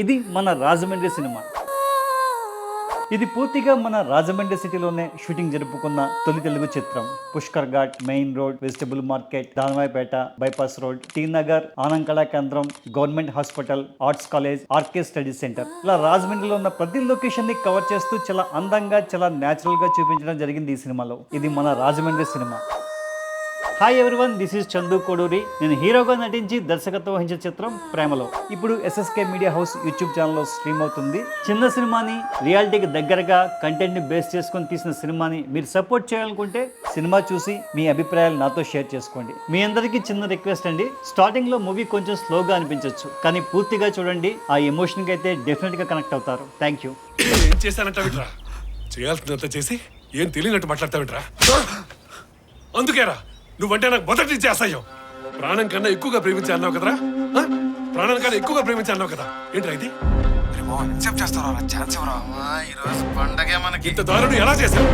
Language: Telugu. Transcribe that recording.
ఇది మన రాజమండ్రి సినిమా. ఇది పూర్తిగా మన రాజమండ్రి సిటీలోనే షూటింగ్ జరుపుకున్న తొలి తెలుగు చిత్రం. Pushkar Ghat, main road, vegetable market, Danavaipeta, bypass road, T Nagar, Anand Kala Kendram, government hospital, arts college, RK study centre, ఇలా రాజమండ్రిలో ఉన్న ప్రతి లొకేషన్ ని కవర్ చేస్తూ చాలా అందంగా, చాలా న్యాచురల్ గా చూపించడం జరిగింది ఈ సినిమాలో. ఇది మన Rajahmundry cinema. Hi everyone, this is Chandu Koduri. నేను హీరోగా నటించి దర్శకత్వం వహించిన చిత్రం ప్రేమలో ఇప్పుడు SSK మీడియా హౌస్ యూట్యూబ్ ఛానల్లో స్ట్రీమ్ అవుతుంది. చిన్న సినిమాని రియాలిటీకి దగ్గరగా కంటెంట్ని బేస్ చేసుకొని తీసిన సినిమాని మీరు సపోర్ట్ చేయాలనుకుంటే సినిమా చూసి మీ అభిప్రాయాలు నాతో షేర్ చేసుకోండి. మీ అందరికీ చిన్న రిక్వెస్ట్ అండి, స్టార్టింగ్లో మూవీ కొంచెం స్లోగా అనిపించవచ్చు, కానీ పూర్తిగా చూడండి. ఆ ఎమోషన్కి అయితే డెఫినెట్గా కనెక్ట్ అవుతారు. Thank you. ఏం చేశానంటావిట్రా? చేయాల్సినంత చేసి ఏం తెలియనట్టు మాట్లాడతావిట్రా? అందుకేరా నువ్వంటే నాకు మొదటి నుంచి అసహ్యం. ప్రాణం కన్నా ఎక్కువగా ప్రేమించి అన్నావు కదరా? ప్రాణం కన్నా ఎక్కువగా ప్రేమించి అన్నావు కదా, ఏంట్రా ఇది? ఛాన్స్ ఇవ్వరా ఈరోజు పండగే మనకి. ఇంత దారుణం ఎలా చేశావు?